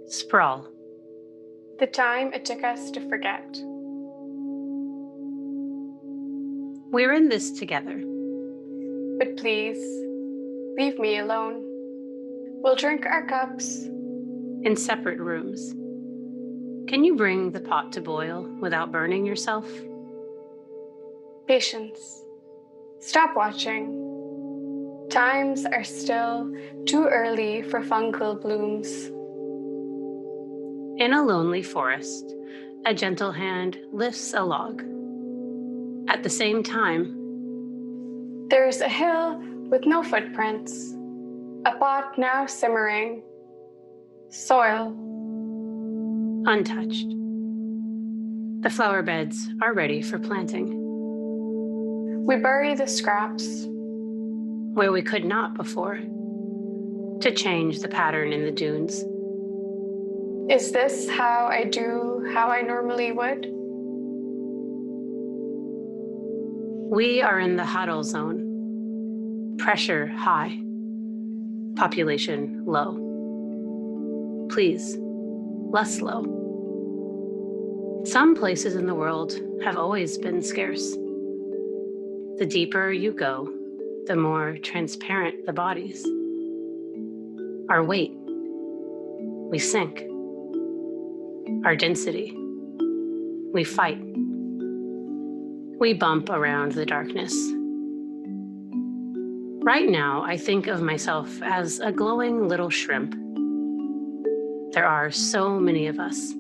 Sprawl. The time it took us to forget. We're in this together. But please, leave me alone. We'll drink our cups In separate rooms. Can you bring the pot to boil without burning yourself? Patience. Stop watching. Times are still too early for fungal blooms. In a lonely forest, a gentle hand lifts a log. At the same time, There's a hill with no footprints, a pot now simmering, soil. untouched. The flower beds are ready for planting, We bury the scraps. where we could not before, to change the pattern in the dunes. Is this how I do how I normally would? We are in the huddle zone. Pressure high, population low. Please, less low. Some places in the world have always been scarce. The deeper you go, the more transparent the bodies. Our weight, we sink. Our density, we fight. We bump around the darkness. Right now, I think of myself as a glowing little shrimp. There are so many of us,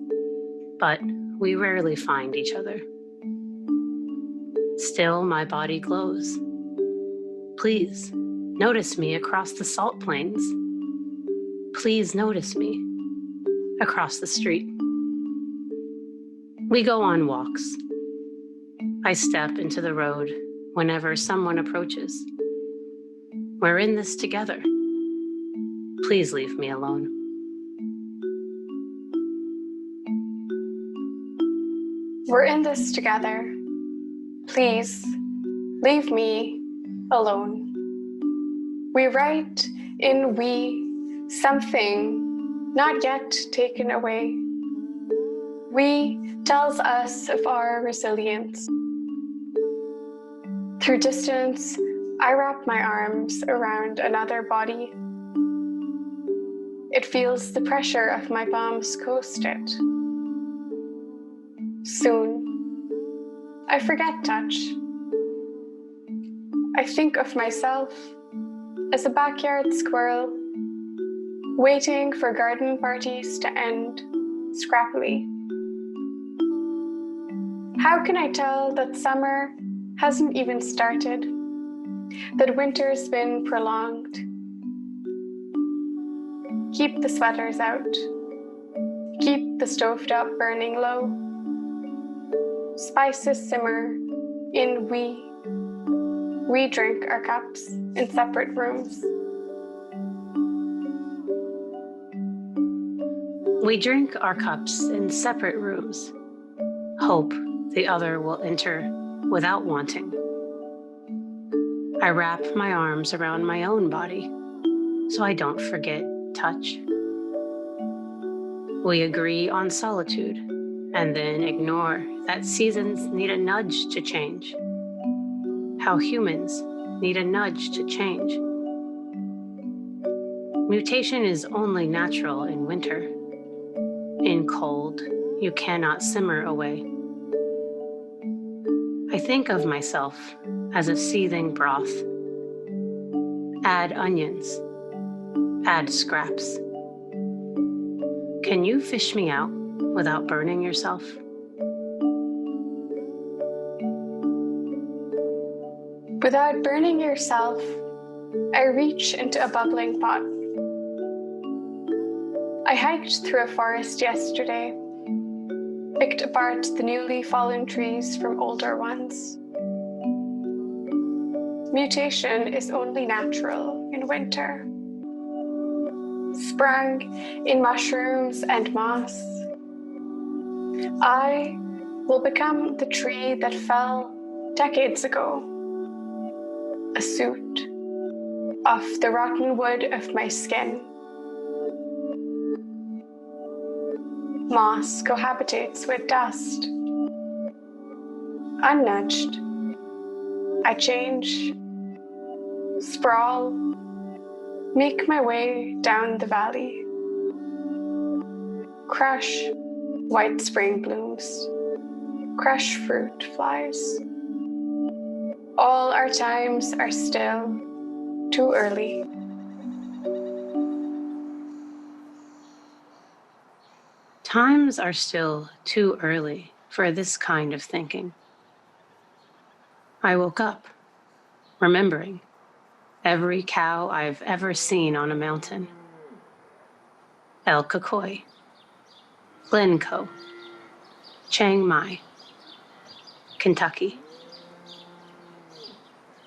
but we rarely find each other. Still, my body glows. Please, notice me across the salt plains. Please notice me across the street. We go on walks. I step into the road whenever someone approaches. We're in this together. Please leave me alone. We're in this together. Please, leave me alone. We write in we something not yet taken away. We tells us of our resilience. Through distance, I wrap my arms around another body. It feels the pressure of my palms coast it. Soon, I forget touch. I think of myself as a backyard squirrel, waiting for garden parties to end scrappily. How can I tell that summer hasn't even started, that winter's been prolonged? Keep the sweaters out. Keep the stovetop burning low. Spices simmer in we drink our cups in separate rooms. We drink our cups in separate rooms. Hope the other will enter without wanting. I wrap my arms around my own body so I don't forget touch. We agree on solitude and then ignore that seasons need a nudge to change. How humans need a nudge to change. Mutation is only natural in winter. In cold, you cannot simmer away. I think of myself as a seething broth. Add onions. Add scraps. Can you fish me out without burning yourself? Without burning yourself, I reach into a bubbling pot. I hiked through a forest yesterday, picked apart the newly fallen trees from older ones. Mutation is only natural in winter. Sprung in mushrooms and moss, I will become the tree that fell decades ago, a suit of the rotten wood of my skin. Moss cohabitates with dust. Unnudged, I change, sprawl, make my way down the valley. Crush white spring blooms, crush fruit flies. All our times are still too early. Times are still too early for this kind of thinking. I woke up, remembering every cow I've ever seen on a mountain. El Kakoi, Glencoe, Chiang Mai, Kentucky.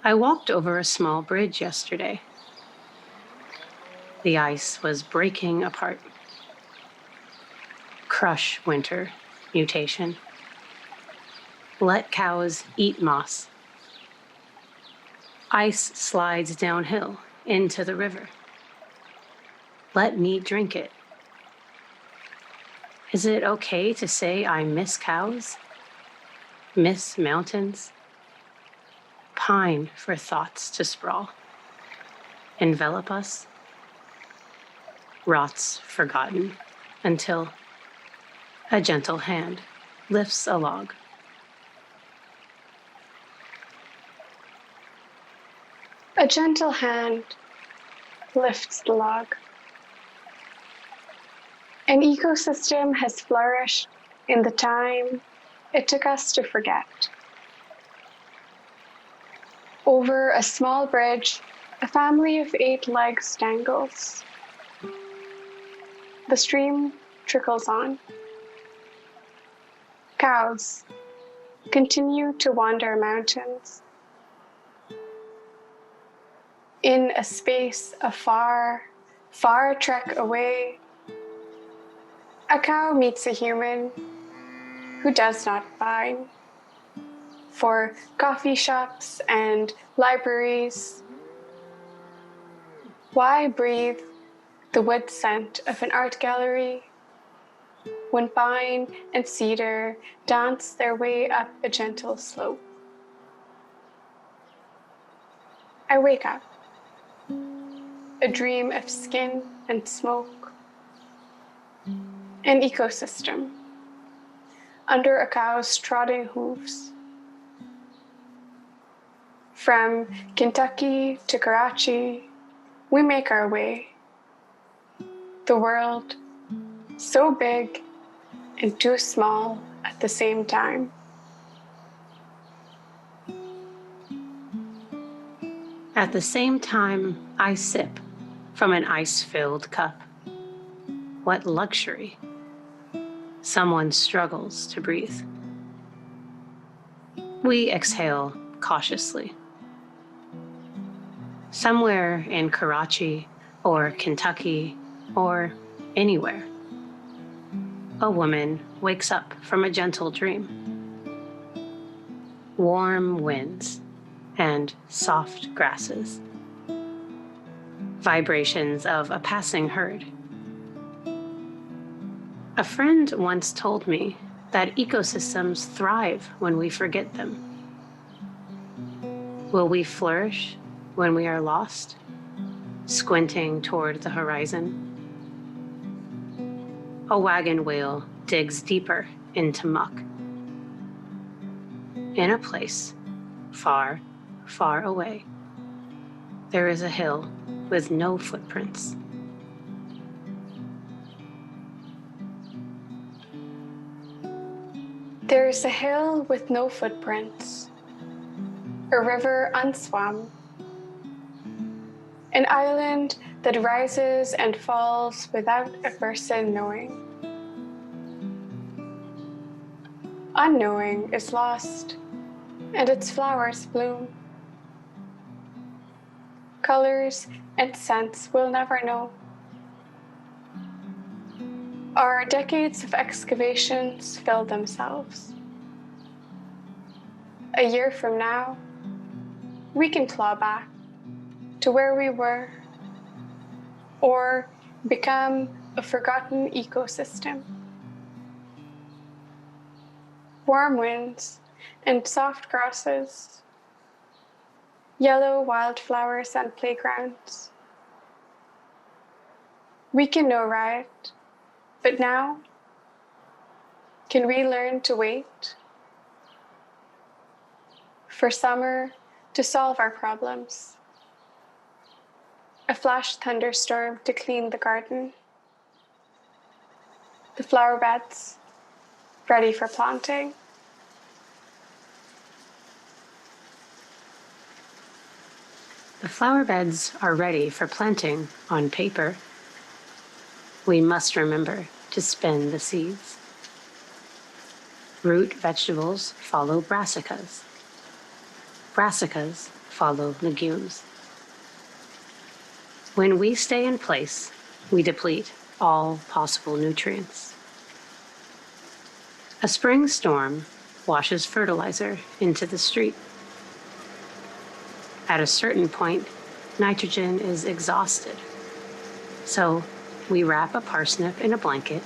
I walked over a small bridge yesterday. The ice was breaking apart. Crush winter, mutation. Let cows eat moss. Ice slides downhill into the river. Let me drink it. Is it okay to say I miss cows? Miss mountains? Pine for thoughts to sprawl. Envelop us? Rots forgotten until a gentle hand lifts a log. A gentle hand lifts the log. An ecosystem has flourished in the time it took us to forget. Over a small bridge, a family of 8 legs dangles. The stream trickles on. Cows continue to wander mountains. In a space a far, far trek away, a cow meets a human who does not pine for coffee shops and libraries. Why breathe the wood scent of an art gallery when pine and cedar dance their way up a gentle slope? I wake up, a dream of skin and smoke, an ecosystem under a cow's trotting hooves. From Kentucky to Karachi, we make our way. The world, so big and too small at the same time. At the same time, I sip from an ice-filled cup. What luxury. Someone struggles to breathe. We exhale cautiously. Somewhere in Karachi or Kentucky or anywhere, a woman wakes up from a gentle dream. Warm winds and soft grasses. Vibrations of a passing herd. A friend once told me that ecosystems thrive when we forget them. Will we flourish when we are lost, squinting toward the horizon? A wagon wheel digs deeper into muck. In a place far, far away, there is a hill with no footprints. There is a hill with no footprints, a river unswum, an island that rises and falls without a person knowing. Unknowing is lost, and its flowers bloom. Colors and scents we'll never know. Our decades of excavations fill themselves. A year from now, we can claw back to where we were, or become a forgotten ecosystem. warm winds and soft grasses, yellow wildflowers and playgrounds. We can know right, but now, can we learn to wait for summer to solve our problems? A flash thunderstorm to clean the garden, the flower beds ready for planting. The flower beds are ready for planting on paper. We must remember to spin the seeds. Root vegetables follow brassicas. Brassicas follow legumes. When we stay in place, we deplete all possible nutrients. A spring storm washes fertilizer into the street. At a certain point, nitrogen is exhausted. So we wrap a parsnip in a blanket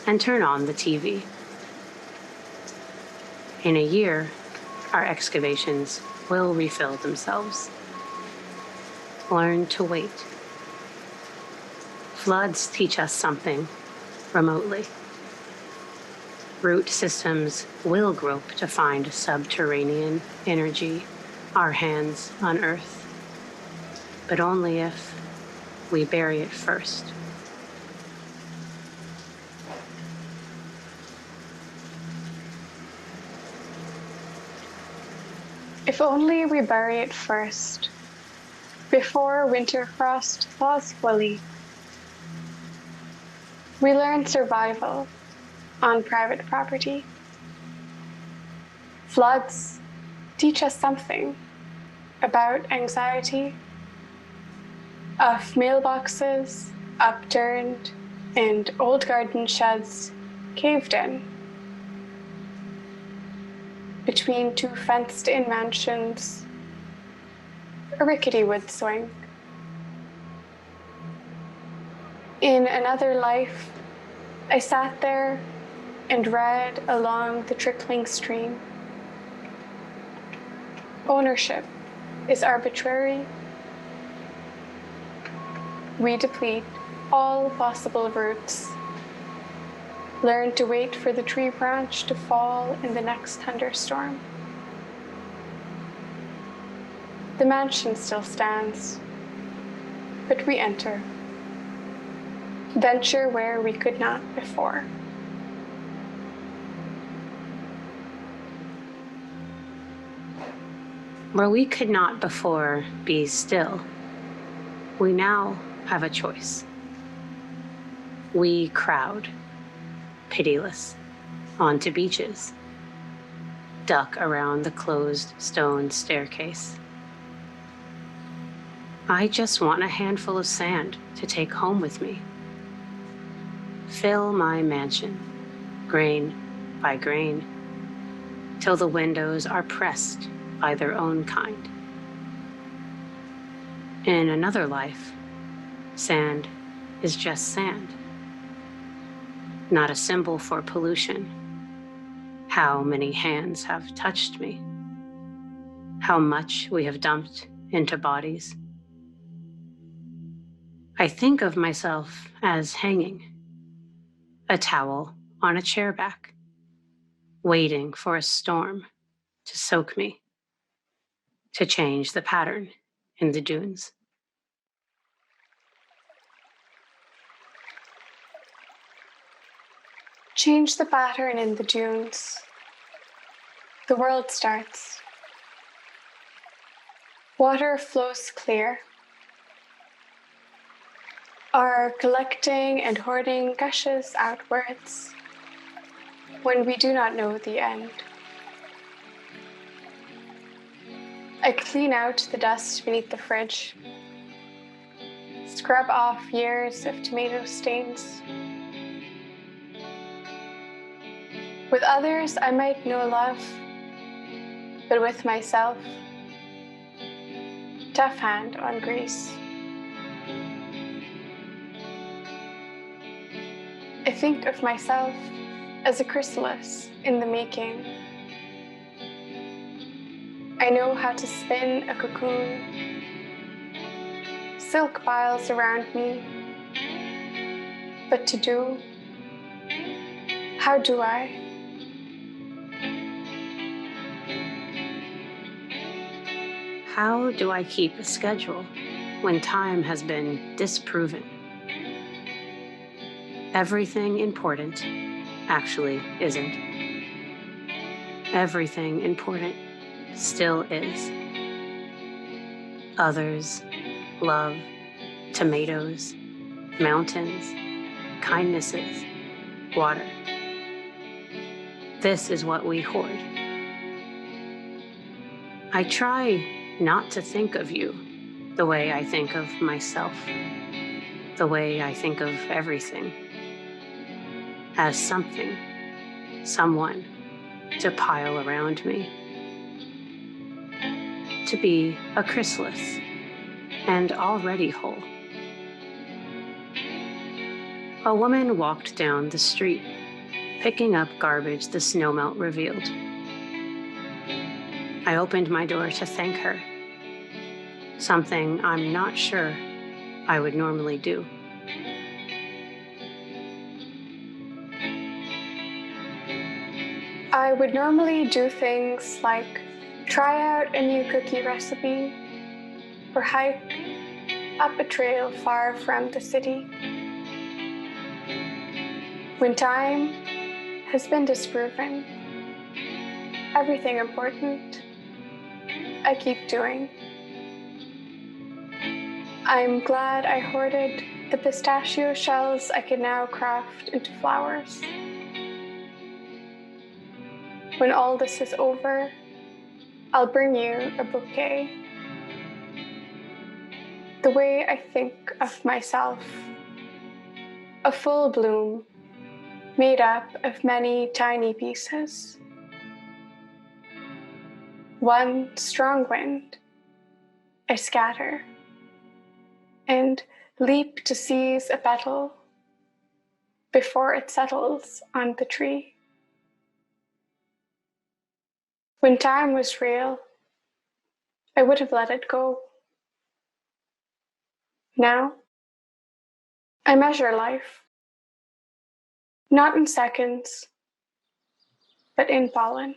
and turn on the TV. In a year, our excavations will refill themselves. Learn to wait. Floods teach us something remotely. Root systems will grope to find subterranean energy, our hands unearth, but only if we bury it first. If only we bury it first, before winter frost thaws fully. We learn survival on private property. Floods teach us something about anxiety, of mailboxes upturned and old garden sheds caved in. Between two fenced-in mansions, a rickety wood swing. In another life, I sat there and read along the trickling stream. Ownership is arbitrary. We deplete all possible roots. Learn to wait for the tree branch to fall in the next thunderstorm. The mansion still stands, but we enter. Venture where we could not before. Where we could not before be still, we now have a choice. We crowd, pitiless, onto beaches, duck around the closed stone staircase. I just want a handful of sand to take home with me. Fill my mansion, grain by grain, till the windows are pressed by their own kind. In another life, sand is just sand, not a symbol for pollution. How many hands have touched me? How much we have dumped into bodies? I think of myself as hanging, a towel on a chair back, waiting for a storm to soak me, to change the pattern in the dunes. Change the pattern in the dunes. The world starts. Water flows clear. Our collecting and hoarding gushes outwards when we do not know the end. I clean out the dust beneath the fridge, scrub off years of tomato stains. With others, I might know love, but with myself, tough hand on grace. I think of myself as a chrysalis in the making. I know how to spin a cocoon. Silk piles around me. But to do, how do I? How do I keep a schedule when time has been disproven? Everything important actually isn't. Everything important still is. Others, love, tomatoes, mountains, kindnesses, water. This is what we hoard. I try not to think of you the way I think of myself, the way I think of everything, as something, someone to pile around me, to be a chrysalis and already whole. A woman walked down the street, picking up garbage the snowmelt revealed. I opened my door to thank her, something I'm not sure I would normally do. I would normally do things like try out a new cookie recipe or hike up a trail far from the city. When time has been disproven, everything important I keep doing. I'm glad I hoarded the pistachio shells I can now craft into flowers. When all this is over, I'll bring you a bouquet. The way I think of myself, a full bloom made up of many tiny pieces. One strong wind, I scatter and leap to seize a petal before it settles on the tree. When time was real, I would have let it go. Now, I measure life, not in seconds, but in pollen.